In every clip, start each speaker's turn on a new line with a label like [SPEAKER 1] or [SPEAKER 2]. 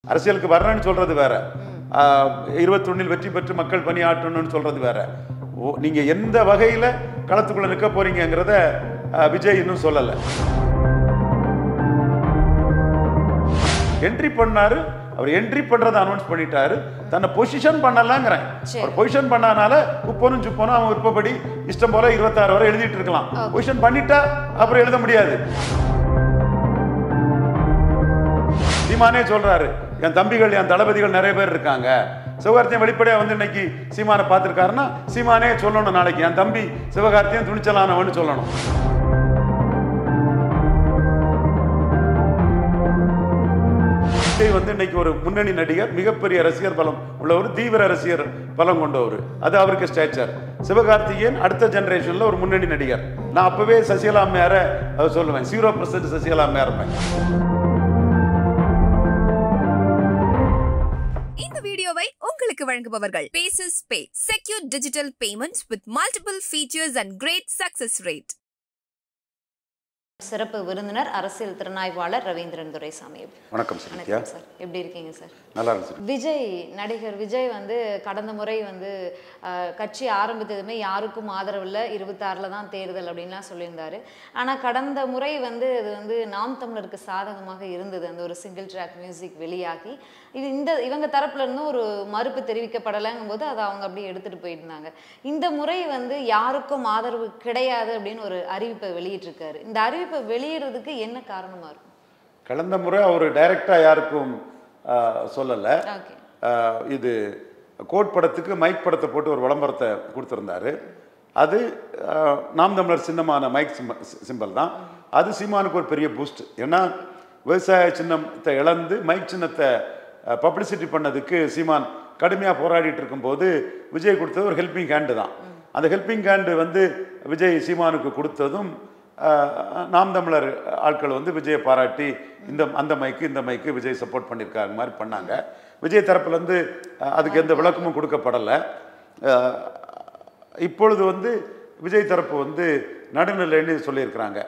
[SPEAKER 1] அரசியலுக்கு வரணும்னு சொல்றது வேற, 21 வெற்றி பெற்று மக்கள் பணியாற்றணும்னு சொல்றது வேற. நீங்க எந்த வகையில களத்துக்குள்ள நிற்க போறீங்கங்கறத விஜய் இன்னும் சொல்லல. என்ட்ரி பண்ணாரு, அவர் என்ட்ரி பண்றத அனௌன்ஸ் பண்ணிட்டாரு. தன்னை பொசிஷன் பண்ணலங்கறேன். அவர் பொசிஷன் பண்ணானால குப்பனும் சுப்பனும் அவன் விருப்பப்படி இஷ்டம் போல 26 வரை எழுதிட்டு இருக்கலாம். பொசிஷன் பண்ணிட்டா அப்புறம் எழுத முடியாது. சீமானே சொல்றாரு, என் தம்பிகள் என் தளபதிகள் நிறைய பேர் இருக்காங்க. சிவகார்த்தியம் வெளிப்படையா வந்து இன்னைக்கு சீமானை பார்த்திருக்காருன்னா சீமானே சொல்லணும், நாளைக்கு என் தம்பி சிவகார்த்தியம் துணிச்சலானவன்னு சொல்லணும். விஜய் வந்து இன்னைக்கு ஒரு முன்னணி நடிகர், மிகப்பெரிய ரசிகர் பலம் உள்ளவர், தீவிர ரசிகர் பலம் கொண்டவர். அது அவருக்கு ஸ்டேச்சர். சிவகார்த்திகேயன் அடுத்த ஜெனரேஷன்ல ஒரு முன்னணி நடிகர். நான் அப்பவே சசிகலா அம்மையார சொல்லுவேன், 0% சசிகலா அம்மையார்.
[SPEAKER 2] இந்த வீடியோவை உங்களுக்கு வழங்குபவர்கள் Paces Pay, secure digital payments with multiple features and great success rate.
[SPEAKER 3] சிறப்பு விருந்தினர் அரசியல் திறனாய்வாளர் ரவீந்திரன் துரைசாமி.
[SPEAKER 1] வணக்கம்
[SPEAKER 3] சார், எப்படி இருக்கீங்க சார்?
[SPEAKER 1] நல்லா இருக்கு.
[SPEAKER 3] விஜய், நடிகர் விஜய் வந்து கடந்த முறை வந்து கட்சி ஆரம்பித்ததுமே யாருக்கும் ஆதரவில்லை, 26ல் தான் தேர்தல் அப்படின்லாம் சொல்லியிருந்தாரு. ஆனால் கடந்த முறை வந்து இது வந்து நாம் தமிழருக்கு சாதகமாக இருந்தது. அந்த ஒரு சிங்கிள் ட்ராக் மியூசிக் வெளியாகி இவங்க தரப்புல இருந்தும் ஒரு மறுப்பு தெரிவிக்கப்படலைங்கும் போது அதை அவங்க அப்படியே எடுத்துட்டு போயிருந்தாங்க. இந்த முறை வந்து யாருக்கும் ஆதரவு கிடையாது அப்படின்னு ஒரு அறிவிப்பை வெளியிட்டிருக்காரு. இந்த அறிவிப்பை வெளியிடுறதுக்கு என்ன காரணமா இருக்கும்?
[SPEAKER 1] கடந்த முறை அவர் டைரக்டா யாருக்கும் சொல்லல. இது கோட் படத்துக்கு மைக் படத்தை போட்டு ஒரு விளம்பரத்தை கொடுத்திருந்தாரு. அது நாம் தமிழர் சின்னமான மைக் சிம்பல் தான். அது சீமானுக்கு ஒரு பெரிய பூஸ்ட். ஏன்னா விவசாய சின்னத்தை இழந்து மைக் சின்னத்தை பப்ளிசிட்டி பண்ணதுக்கு சீமான் கடுமையாக போராடிட்டு இருக்கும்போது விஜய் கொடுத்தது ஒரு ஹெல்பிங் ஹேண்டு தான். அந்த ஹெல்பிங் ஹேண்டு வந்து விஜய் சீமானுக்கு கொடுத்ததும் நாம் தமிழர் ஆட்கள் வந்து விஜயை பாராட்டி அந்த மைக்கு விஜய் சப்போர்ட் பண்ணியிருக்காங்க மாதிரி பண்ணாங்க. விஜய் தரப்புலேருந்து அதுக்கு எந்த விளக்கமும் கொடுக்கப்படலை. இப்பொழுது வந்து விஜய் தரப்பு வந்து நடுநிலைன்னு சொல்லியிருக்கிறாங்க.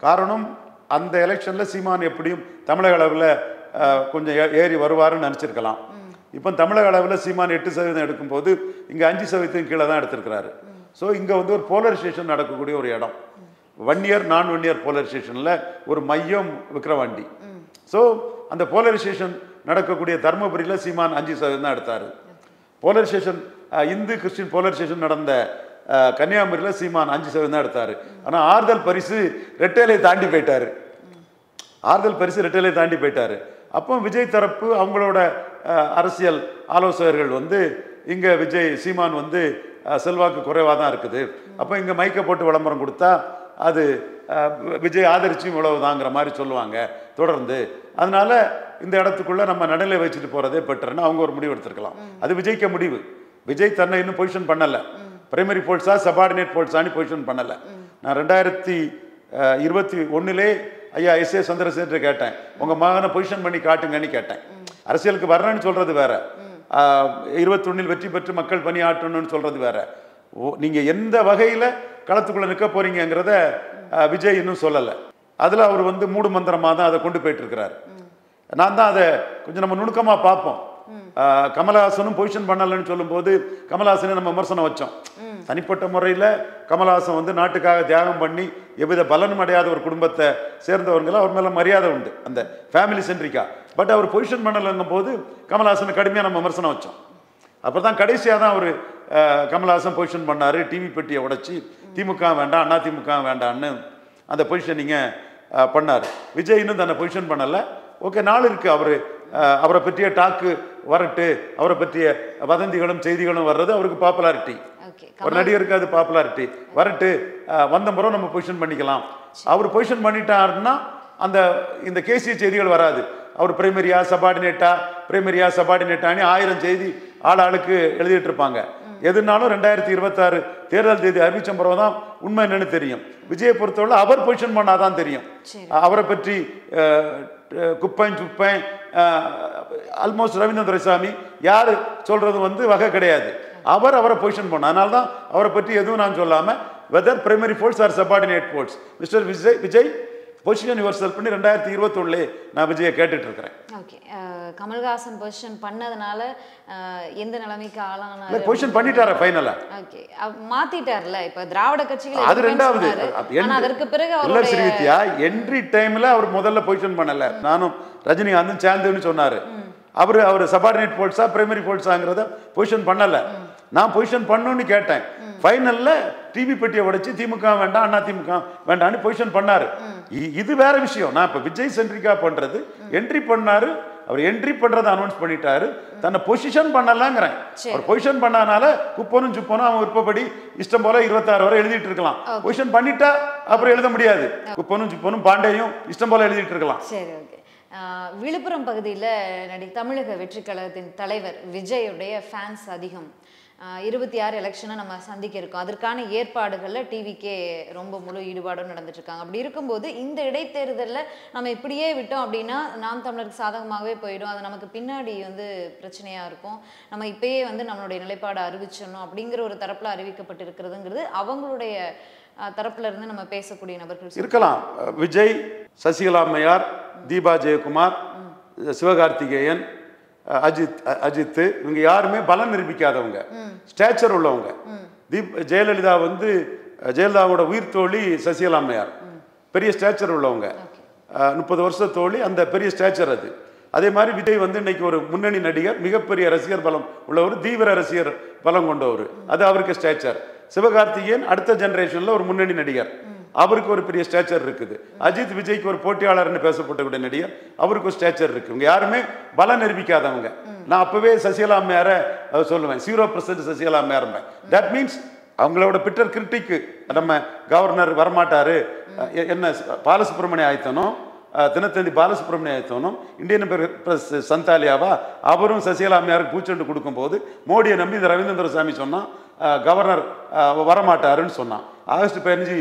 [SPEAKER 1] காரணம், அந்த எலெக்ஷனில் சீமான் எப்படியும் தமிழக அளவில் கொஞ்சம் ஏறி வருவாருன்னு நினச்சிருக்கலாம். இப்போ தமிழக அளவில் சீமான் 8% எடுக்கும்போது இங்கே 5% கீழே தான் எடுத்திருக்கிறாரு. ஸோ இங்கே வந்து ஒரு போலரைசேஷன் நடக்கக்கூடிய ஒரு இடம். 1 இயர் நான் 1 இயர் போலரைசேஷனில் ஒரு மையம் விக்கிரவாண்டி. ஸோ அந்த போலரைசேஷன் நடக்கக்கூடிய தர்மபுரியில் சீமான் 5% தான் எடுத்தார். போலரைசேஷன் இந்து கிறிஸ்டின் போலரைசேஷன் நடந்த கன்னியாகுமரியில் சீமான் 5% தான் எடுத்தார். ஆனால் ஆறுதல் பரிசு ரெட்டையிலை தாண்டி போயிட்டார். அப்போ விஜய் தரப்பு அவங்களோட அரசியல் ஆலோசகர்கள் வந்து இங்கே சீமான் வந்து செல்வாக்கு குறைவாக தான் இருக்குது. அப்போ இங்கே மைக்கை போட்டு விளம்பரம் கொடுத்தா அது விஜய் ஆதரிச்சும் இவ்வளவுதாங்கிற மாதிரி சொல்லுவாங்க தொடர்ந்து. அதனால இந்த இடத்துக்குள்ள நம்ம நடுநிலை வச்சுட்டு போறதே பெட்டர்னு அவங்க ஒரு முடிவு எடுத்திருக்கலாம். அது விஜய்க்கு முடிவு. விஜய் தன்னை இன்னும் பொசிஷன் பண்ணலை. பிரைமரி போல்ஸா சபார்டினேட் போல்ஸான்னு பொசிஷன் பண்ணலை. நான் 2021 ஐயா S.A. சந்திரசேகர் கேட்டேன், உங்க மகனை பொசிஷன் பண்ணி காட்டுங்கன்னு கேட்டேன். அரசியலுக்கு வரணும்னு சொல்றது வேற, 21 வெற்றி பெற்று மக்கள் பணியாற்றணும்னு சொல்றது வேற. நீங்க எந்த வகையில களத்துக்குள்ள நிற்க போறீங்கங்கிறத விஜய் இன்னும் சொல்லலை. அதுல அவர் வந்து மூடு மந்திரமா தான் அதை கொண்டு போயிட்டு இருக்கிறார். நான் தான் அதை கொஞ்சம் நம்ம நுணுக்கமா பார்ப்போம். கமலஹாசனும் பொசிஷன் பண்ணலன்னு சொல்லும் போது கமலஹாசனை நம்ம விமர்சனம் வச்சோம். தனிப்பட்ட முறையில் கமலஹாசன் வந்து நாட்டுக்காக தியாகம் பண்ணி எவ்வித பலனும் அடையாத ஒரு குடும்பத்தை சேர்ந்தவர்களும் அவர் மேலே மரியாதை உண்டு, அந்த ஃபேமிலி சென்ட்ரிக்கா. பட் அவர் பொசிஷன் பண்ணலைங்கும் போது கமலஹாசனை கடுமையாக நம்ம விமர்சனம் வச்சோம். அப்போ தான் கடைசியாக தான் அவர் கமலஹாசன் பொசிஷன் பண்ணார். டிவி பெட்டியை உடைச்சி திமுக வேண்டாம் அண்ணா திமுக வேண்டான்னு அந்த பொசிஷனிங்கை பண்ணார். விஜய் இன்னும் தன்னை பொசிஷன் பண்ணலை. ஓகே, நாள் இருக்குது. அவரை பற்றிய டாக்கு வரட்டு, அவரை பற்றிய வதந்திகளும் செய்திகளும் வர்றது அவருக்கு பாப்புலாரிட்டி. ஒரு நடிகருக்கு அது பாப்புலாரிட்டி வரட்டு, வந்த முறை நம்ம பொசிஷன் பண்ணிக்கலாம். அவர் பொசிஷன் பண்ணிட்டாருன்னா இந்த கேசிய செய்திகள் வராது. அவர் பிரைமரியா சபார்டினேட்டான்னு 1000 செய்தி ஆளுக்கு எழுதிட்டு இருப்பாங்க. எதுனாலும் 2026 தேர்தல் தேதி அறிவிச்ச பிறகு தான் உண்மை என்னன்னு தெரியும். விஜயை பொறுத்தவரை அவர் பொசிஷன் பண்ணாதான் தெரியும். அவரை பற்றி குப்பை ஆல்மோஸ்ட் ரவீந்திரன் துரைசாமி யாரு சொல்றது வந்து வகை கிடையாது. அவரை பொசிஷன் பண்ண. அதனால தான் அவரை பற்றி எதுவும் நான் சொல்லாம whether primary polls are subordinate polls, mister Vijay position yourself பண்ணி 2021 நான் விஜயை கேட்டுட்டு இருக்கிறேன்.
[SPEAKER 3] ஓகே, கமல்ஹாசன் பொசிஷன் பண்ணதுனால எந்த நிலைமைக்கு ஆளானாரு?
[SPEAKER 1] பொசிஷன் பண்ணிட்டாரா ஃபைனலா?
[SPEAKER 3] ஓகே, மாத்திட்டார்ல. இப்ப திராவிட கட்சிகள்
[SPEAKER 1] அது ரெண்டாவது.
[SPEAKER 3] ஆனா அதற்கு பிறகு
[SPEAKER 1] இல்ல
[SPEAKER 3] அவருடைய
[SPEAKER 1] ஸ்ரீவித்யா, என்ட்ரி டைம்ல அவர் முதல்ல பொசிஷன் பண்ணல. நானும் ரஜினிகாந்தும் சேர்ந்துன்னு சொன்னாரு. அவர் சபார்டினேட் போல்ஸா பிரைமரி போல்ஸாங்கிறத பொசிஷன் பண்ணல. நான் பொசிஷன் பண்ணணும்னு கேட்டேன். ஃபைனல்ல டிவி பெட்டியை உடைச்சு திமுக வேண்டாம் அண்ணா திமுக வேண்டாம்னு பொசிஷன் பண்ணாரு. இது வேற விஷயம். நான் இப்ப விஜய் சென்ட்ரிக்கா பண்றது என்ட்ரி பண்ணாரு. அவர் என்ட்ரி பண்றதை அனௌன்ஸ் பண்ணிட்டாரு. தன்னை பொசிஷன் பண்ணலாங்கிறேன். அவர் பொசிஷன் பண்ணனால குப்பனும் சுப்பனும் அவன் விருப்பப்படி இஷ்டம் போல 26 வரை எழுதிட்டு இருக்கலாம். பொசிஷன் பண்ணிட்டா அப்புறம் எழுத முடியாது. குப்பனும் சுப்பனும் பாண்டேயும் இஷ்டம் போல எழுதிட்டு இருக்கலாம்.
[SPEAKER 3] சரி, ஓகே. விழுப்புரம் பகுதியில் தமிழக வெற்றி கழகத்தின் தலைவர் விஜயுடைய ஃபேன்ஸ் அதிகம். 26 எலெக்ஷனை நம்ம சந்திக்க இருக்கோம். அதற்கான ஏற்பாடுகளில் டிவிக்கே ரொம்ப முழு ஈடுபாடும் நடந்துட்டு இருக்காங்க. அப்படி இருக்கும்போது இந்த இடைத்தேர்தலில் நம்ம இப்படியே விட்டோம் அப்படின்னா நாம் தமிழருக்கு சாதகமாகவே போயிடும். அது நமக்கு பின்னாடி பிரச்சனையாக இருக்கும். நம்ம இப்பயே நம்மளுடைய நிலைப்பாடு அறிவிச்சிடணும் அப்படிங்கிற ஒரு தரப்பில் அறிவிக்கப்பட்டிருக்கிறதுங்கிறது அவங்களுடைய தரப்புல இருந்து நம்ம பேசக்கூடிய நபர்கள்
[SPEAKER 1] இருக்கலாம். விஜய், சசிகலா அம்மையார், தீபா ஜெயக்குமார், சிவகார்த்திகேயன், அஜித் இவங்க யாருமே பலம் நிரூபிக்காதவங்க, ஸ்டேச்சர் உள்ளவங்க. ஜெயலலிதா ஜெயலலிதாவோட உயிர் தோழி சசிகலா அம்மையார், பெரிய ஸ்டேச்சர் உள்ளவங்க, 30 வருஷ தோழி, அந்த பெரிய ஸ்டேச்சர் அது. அதே மாதிரி விஜய் இன்னைக்கு ஒரு முன்னணி நடிகர், மிகப்பெரிய ரசிகர் பலம் உள்ளவர், தீவிர ரசிகர் பலம் கொண்டவர், அது அவருக்கு ஸ்டேச்சர். சிவகார்த்திகேயன் அடுத்த ஜெனரேஷன்ல ஒரு முன்னணி நடிகர், அவருக்கு ஒரு பெரிய ஸ்டேச்சர் இருக்குது. அஜித் விஜய்க்கு ஒரு போட்டியாளர்னு பேசப்பட்ட நடிகர், அவருக்கு ஒரு ஸ்டேச்சர் இருக்கு. இவங்க யாருமே பலம் நிரூபிக்காதவங்க. நான் அப்பவே சசிகலா அம்மையார சொல்லுவேன், 0% சசிகலா அம்மையார். தட் மீன்ஸ் அவங்களோட பிட்டர் கிரிட்டிக்கு நம்ம கவர்னர் வரமாட்டாரு, என்ன பாலசுப்ரமணிய ஆயத்தனும் தினத்தந்தி பாலசுப்ரமணிய ஆயத்தனும் இந்தியன் பிரஸ் சந்தாலியாவா அவரும் சசிகலா அம்மையாருக்கு பூச்செண்டு கொடுக்கும்போது மோடியை நம்பி இந்த ரவீந்திர சாமி சொன்னான் கவர்னர் வரமாட்டாருன்னு சொன்னான். ஆகஸ்ட் 15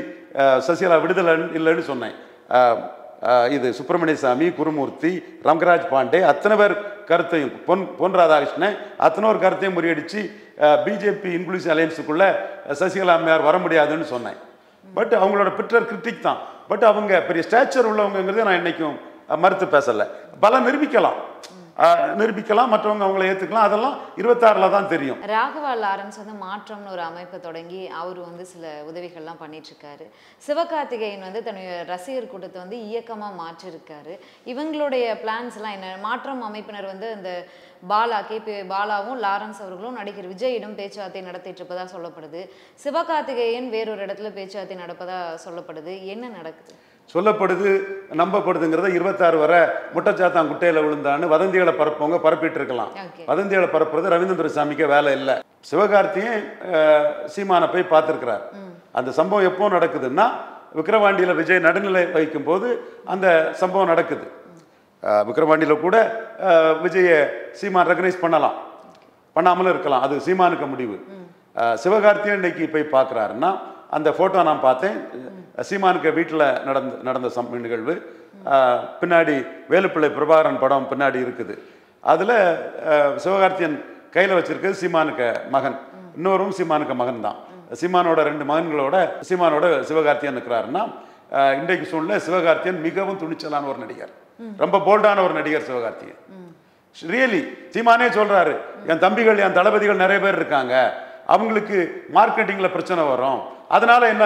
[SPEAKER 1] சசிகலா விடுதலை இல்லைன்னு சொன்னேன். இது சுப்பிரமணிய சாமி, குருமூர்த்தி, ரங்கராஜ் பாண்டே அத்தனை பேர் கருத்தையும், பொன் ராதாகிருஷ்ணன் அத்தனை ஒரு கருத்தையும் முறியடிச்சு பிஜேபி இன்க்ளூசிவ் அலையன்ஸுக்குள்ள சசிகலா அம்மையார் வர முடியாதுன்னு சொன்னேன். பட் அவங்களோட பிட்டர் கிரிட்டிக் தான். பட் அவங்க பெரிய ஸ்டேச்சர் உள்ளவங்கிறத நான் இன்னைக்கும் மறுத்து பேசலை. பலம் நிரூபிக்கலாம், மற்றவங்க அவங்களை ஏற்றுக்கலாம். அதெல்லாம் 26ல் தான் தெரியும்.
[SPEAKER 3] ராகவா லாரன்ஸ் மாற்றம்னு ஒரு அமைப்பை தொடங்கி அவர் சில உதவிகள்லாம் பண்ணிட்டு இருக்காரு. சிவகார்த்திகேயன் தன்னுடைய ரசிகர் கூட்டத்தை இயக்கமாக மாற்றிருக்காரு. இவங்களுடைய பிளான்ஸ்லாம் என்ன? மாற்றம் அமைப்பினர் இந்த பாலா பாலாவும் லாரன்ஸ் அவர்களும் நடிகர் விஜயிடம் பேச்சுவார்த்தை நடத்திட்டு இருப்பதா சொல்லப்படுது. சிவகார்த்திகேயன் வேறொரு இடத்துல பேச்சுவார்த்தை நடப்பதா சொல்லப்படுது. என்ன நடக்குது?
[SPEAKER 1] சொல்லப்படுது, நம்பப்படுதுங்கிறத 26 வரை முட்டைச்சாத்தான் குட்டையில விழுந்தான்னு வதந்திகளை பரப்பவங்க பரப்பிட்டு இருக்கலாம். வதந்திகளை பரப்புறது ரவீந்திர சாமிக்கு வேலை இல்லை. சிவகார்த்தியும் சீமானை போய் பார்த்துருக்கிறார். அந்த சம்பவம் எப்போ நடக்குதுன்னா விக்கிரவாண்டியில் விஜய் நடுநிலை வைக்கும் போது அந்த சம்பவம் நடக்குது. விக்கிரவாண்டியில் கூட விஜயை சீமான் ரெகனைஸ் பண்ணலாம், பண்ணாமலும் இருக்கலாம். அது சீமானுக்கு முடிவு. சிவகார்த்தியும் இன்னைக்கு போய் பார்க்குறாருன்னா அந்த ஃபோட்டோ நான் பார்த்தேன். சீமானுக்கு வீட்டில் நடந்த நிகழ்வு. பின்னாடி வேலுப்பிள்ளை பிரபாகரன் படம் பின்னாடி இருக்குது. அதில் சிவகார்த்தியன் கையில் வச்சிருக்கிறது சீமானுக்கு மகன், இன்னொரும் சீமானுக்கு மகன் தான். சீமானோட 2 மகன்களோட சீமானோட சிவகார்த்தியன் இருக்கிறாருன்னா இன்றைக்கு சூழ்நிலை சிவகார்த்தியன் மிகவும் துணிச்சலான ஒரு நடிகர், ரொம்ப போல்டான ஒரு நடிகர் சிவகார்த்தியன். ரியலி சீமானே சொல்றாரு, என் தம்பிகள் என் தளபதிகள் நிறைய பேர் இருக்காங்க, அவங்களுக்கு மார்க்கெட்டிங்ல பிரச்சனை வரும், அதனால என்ன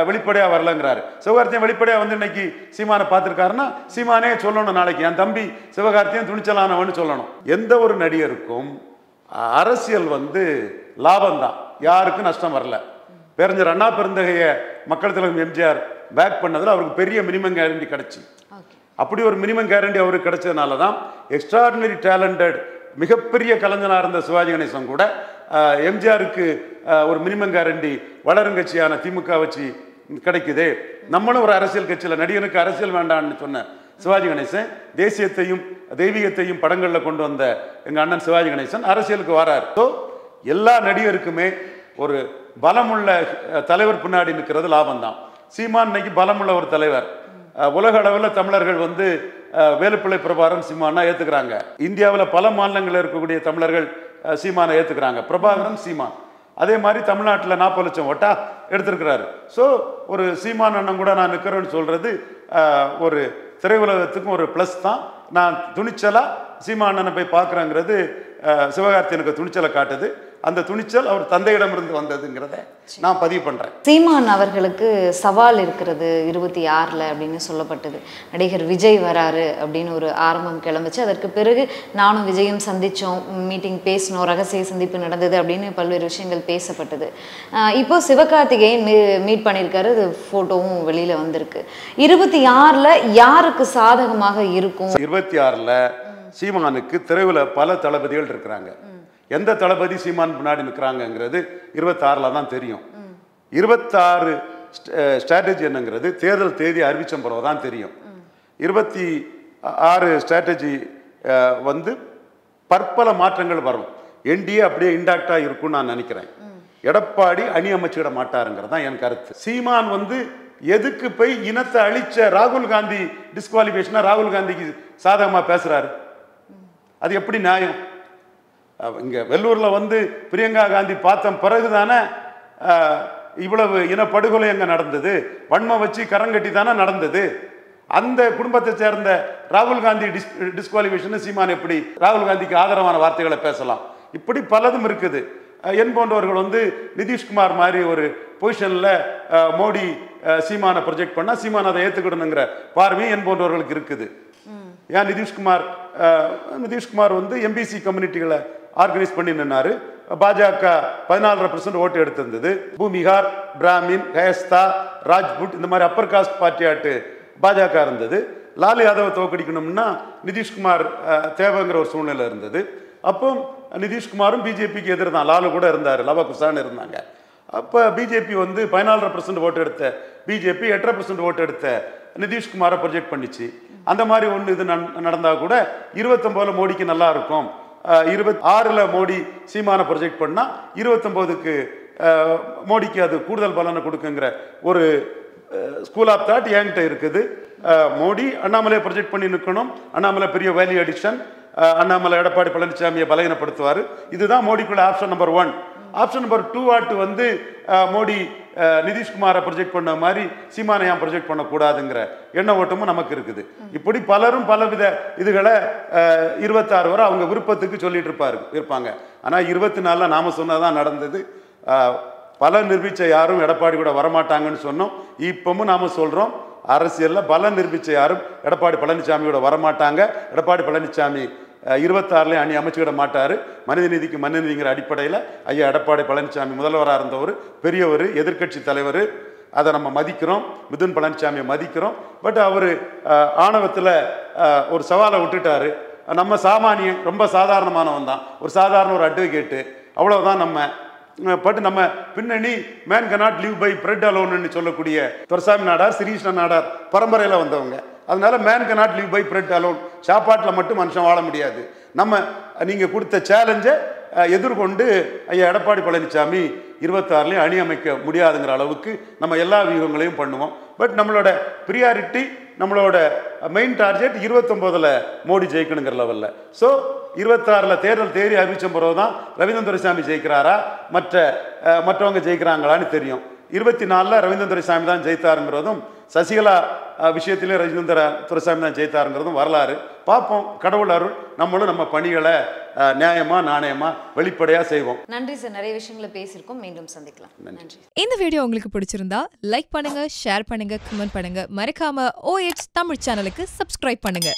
[SPEAKER 1] வெளிப்படையா வரலங்கிறாரு. சிவகார்த்தியன் வெளிப்படையா இன்னைக்கு சீமானை பார்த்துருக்காருன்னா சீமானே சொல்லணும், நாளைக்கு என் தம்பி சிவகார்த்தியன் துணிச்சலானவன்னு சொல்லணும். எந்த ஒரு நடிகருக்கும் அரசியல் லாபம் தான், யாருக்கும் நஷ்டம் வரல. பேரறிஞர் அண்ணா பெருந்தகைய மக்கள் தலைவர் எம்ஜிஆர் பேக் பண்ணதுல அவருக்கு பெரிய மினிமம் கேரண்டி கிடைச்சி. அப்படி ஒரு மினிமம் கேரண்டி அவருக்கு கிடைச்சதுனால தான் எக்ஸ்ட்ராடினரி டேலண்டட் மிகப்பெரிய கலைஞனாக இருந்த சிவாஜி கணேசன் கூட எம்ஜிஆருக்கு ஒரு மினிமம் கேரண்டி வளருங்கட்சியான திமுக வச்சு கிடைக்குது. நம்மளும் ஒரு அரசியல் கட்சியில், நடிகனுக்கு அரசியல் வேண்டான்னு சொன்ன சிவாஜி கணேசன் தேசியத்தையும் தெய்வீகத்தையும் படங்களில் கொண்டு வந்த எங்கள் அண்ணன் சிவாஜி கணேசன் அரசியலுக்கு வரார். ஸோ எல்லா நடிகருக்குமே ஒரு பலமுள்ள தலைவர் பின்னாடி நிற்கிறது லாபம் தான். சீமான் இன்னைக்கு பலமுள்ள ஒரு தலைவர். உலக அளவில் தமிழர்கள் வேலுப்பிள்ளை பிரபாகரன் சீமானா ஏற்றுக்கிறாங்க. இந்தியாவில் பல மாநிலங்களில் இருக்கக்கூடிய தமிழர்கள் சீமானை ஏற்றுக்கிறாங்க, பிரபாகரன் சீமான். அதே மாதிரி தமிழ்நாட்டில் 40 லட்சம் ஓட்டா எடுத்திருக்கிறாரு. ஸோ ஒரு சீமான் அண்ணன் கூட நான் நிற்கிறேன்னு சொல்றது ஒரு திரையுலகத்துக்கும் ஒரு ப்ளஸ் தான். நான் துணிச்சலாக சீமானனை போய் பார்க்குறேங்கிறது சிவகார்த்தியனுக்கு துணிச்சலை காட்டுது. அந்த துணிச்சல் அவர் தந்தையிடமிருந்து வந்ததுங்கிறத நான் பதிவு பண்ணுறேன்.
[SPEAKER 3] சீமான் அவர்களுக்கு சவால் இருக்கிறது 26 அப்படின்னு சொல்லப்பட்டது. நடிகர் விஜய் வராரு அப்படின்னு ஒரு ஆரம்பம் கிளம்பிச்சு. அதற்கு பிறகு நானும் விஜயும் சந்தித்தோம், மீட்டிங் பேசினோம், ரகசிய சந்திப்பு நடந்தது அப்படின்னு பல்வேறு விஷயங்கள் பேசப்பட்டது. இப்போ சிவகார்த்திகேயன் மீட் பண்ணியிருக்காரு, அது ஃபோட்டோவும் வெளியில் வந்திருக்கு. 26 யாருக்கு சாதகமாக இருக்கும்?
[SPEAKER 1] 26 சீமானுக்கு திரையுலக பல தளபதிகள் இருக்கிறாங்க. எந்த தளபதி சீமான் பின்னாடி நிற்கிறாங்கங்கிறது 26 தான் தெரியும். 26 ஸ்ட்ராட்டஜி என்னங்கிறது தேர்தல் தேதி அறிவிச்ச பிறகு தான் தெரியும். 26 ஸ்ட்ராட்டஜி வந்து பற்பல மாற்றங்கள் வரும். என்டிஏ அப்படியே இன்டாக்டாக இருக்கும்னு நான் நினைக்கிறேன். எடப்பாடி அணி அமைச்சிட மாட்டாருங்கிறது தான் என் கருத்து. சீமான் வந்து எதுக்கு போய் இனத்தை அழிச்ச ராகுல் காந்தி டிஸ்குவாலிஃபிகேஷனா ராகுல் காந்திக்கு சாதகமாக பேசுறாரு? அது எப்படி நியாயம்? இங்கே வெள்ளூரில் வந்து பிரியங்கா காந்தி பார்த்த பிறகு தானே இவ்வளவு இனப்படுகொலை அங்கே நடந்தது. வன்மம் வச்சு கரங்கட்டி தானே நடந்தது. அந்த குடும்பத்தை சேர்ந்த ராகுல் காந்தி டிஸ்குவாலிஃபிகேஷன் சீமான் எப்படி ராகுல் காந்திக்கு ஆதரவான வார்த்தைகளை பேசலாம்? இப்படி பலதும் இருக்குது. என் போன்றவர்கள் வந்து நிதிஷ்குமார் மாதிரி ஒரு பொசிஷனில் மோடி சீமானை ப்ரொஜெக்ட் பண்ணால் சீமான் அதை ஏற்றுக்கிடணுங்கிற பார்வையும் என் போன்றவர்களுக்கு இருக்குது. ஏன் நிதிஷ்குமார் வந்து எம்பிசி கம்யூனிட்டிகளை ஆர்கனைஸ் பண்ணி நின்னாரு. பாஜக 14% ஓட்டு எடுத்திருந்தது. பூமிகார், பிராமின், கயஸ்தா, ராஜ்புட் இந்த மாதிரி அப்பர் காஸ்ட் பார்ட்டியாட்டு பாஜக இருந்தது. லாலு யாதவை தோக்கடிக்கணும்னா நிதிஷ்குமார் தேவைங்கிற ஒரு சூழ்நிலை இருந்தது. அப்போ நிதிஷ்குமாரும் பிஜேபிக்கு எதிர் தான். லாலு கூட இருந்தார், லவா குசான் இருந்தாங்க. அப்போ பிஜேபி வந்து 14% ஓட்டு எடுத்த பிஜேபி 8% ஓட்டு எடுத்த நிதிஷ்குமாரை ப்ரொஜெக்ட் பண்ணிச்சு. அந்த மாதிரி ஒன்று இது நடந்தால் கூட 29 மோடிக்கு நல்லா இருக்கும். 26 மோடி சீமானை ப்ரொஜெக்ட் பண்ணால் 29க்கு மோடிக்கு அது கூடுதல் பலனை கொடுக்குங்கிற ஒரு ஸ்கூல் ஆஃப் தாட் என்கிட்ட இருக்குது. மோடி அண்ணாமலையை ப்ரொஜெக்ட் பண்ணி நிற்கணும். அண்ணாமலை பெரிய வேல்யூ அடிக்ஷன். அண்ணாமலை எடப்பாடி பழனிசாமியை பலகீனப்படுத்துவார். இதுதான் மோடிக்குள்ள ஆப்ஷன் நம்பர் 1. ஆப்ஷன் நம்பர் 2 வந்து மோடி நிதிஷ்குமாரை ப்ரொஜெக்ட் பண்ண மாதிரி சீமானை ஏன் ப்ரொஜெக்ட் பண்ணக்கூடாதுங்கிற எண்ண ஓட்டமும் நமக்கு இருக்குது. இப்படி பலரும் பலவித இதுகளை 26 வரை அவங்க விருப்பத்துக்கு சொல்லிட்டு இருப்பாங்க. ஆனால் 24 நாம சொன்னதான் நடந்தது. பல நிரூபிச்ச யாரும் எடப்பாடி கூட வரமாட்டாங்கன்னு சொன்னோம். இப்பவும் நாம சொல்றோம், அரசியலில் பல நிரூபிச்ச யாரும் எடப்பாடி பழனிசாமியோட வரமாட்டாங்க. எடப்பாடி பழனிசாமி 26 அணி அமைச்சுக்கிட மாட்டார். மனிதநீதிக்கு மனிதநீதிங்கிற அடிப்படையில் ஐயா எடப்பாடி பழனிசாமி முதல்வராக இருந்தவர், பெரியவர், எதிர்கட்சி தலைவர். அதை நம்ம மதிக்கிறோம். மிதுன் பழனிசாமியை மதிக்கிறோம். பட் அவர் ஆணவத்தில் ஒரு சவாலை விட்டுட்டாரு. நம்ம சாமானியன், ரொம்ப சாதாரணமானவன் தான், ஒரு சாதாரண ஒரு அட்வொகேட்டு, அவ்வளோதான். நம்ம பின்னணி man cannot live by bread அலோன்னு சொல்லக்கூடிய துரைசாமி நாடார், ஸ்ரீகிருஷ்ண நாடார் பரம்பரையில் வந்தவங்க. அதனால man cannot live by bread alone, சாப்பாட்டில் மட்டும் மனுஷன் வாழ முடியாது. நீங்கள் கொடுத்த சேலஞ்சை எதிர்கொண்டு ஐயா எடப்பாடி பழனிசாமி 26 அணி அமைக்க முடியாதுங்கிற அளவுக்கு நம்ம எல்லா வியூகங்களையும் பண்ணுவோம். பட் நம்மளோட ப்ரியாரிட்டி, நம்மளோட மெயின் டார்கெட் 29 மோடி ஜெயிக்கணுங்கிற லெவலில். ஸோ 26 தேர்தல் தேதி அறிவிச்ச பிறகு தான் ரவீந்திரன் துரைசாமி ஜெயிக்கிறாரா மற்றவங்க ஜெயிக்கிறாங்களான்னு தெரியும். 24 ரவீந்திரன் துரைசாமி தான் ஜெயித்தாருங்கிறதும், சசிகலா விஷயத்திலே ரவீந்திர துரைசாமி தான் ஜெயித்தாருங்கிறதும் வரலாறு. பார்ப்போம். கடவுள் அருள். நம்மளும் நம்ம பணிகளை நியாயமா நாணயமா வெளிப்படையா செய்வோம்.
[SPEAKER 3] நன்றி சார், நிறைய விஷயங்களை பேசியிருக்கோம். மீண்டும் சந்திக்கலாம். நன்றி.
[SPEAKER 2] இந்த வீடியோ உங்களுக்கு பிடிச்சிருந்தா லைக் பண்ணுங்க, ஷேர் பண்ணுங்க, கமெண்ட் பண்ணுங்க. மறக்காம OH தமிழ் சேனலுக்கு சப்ஸ்கிரைப் பண்ணுங்க.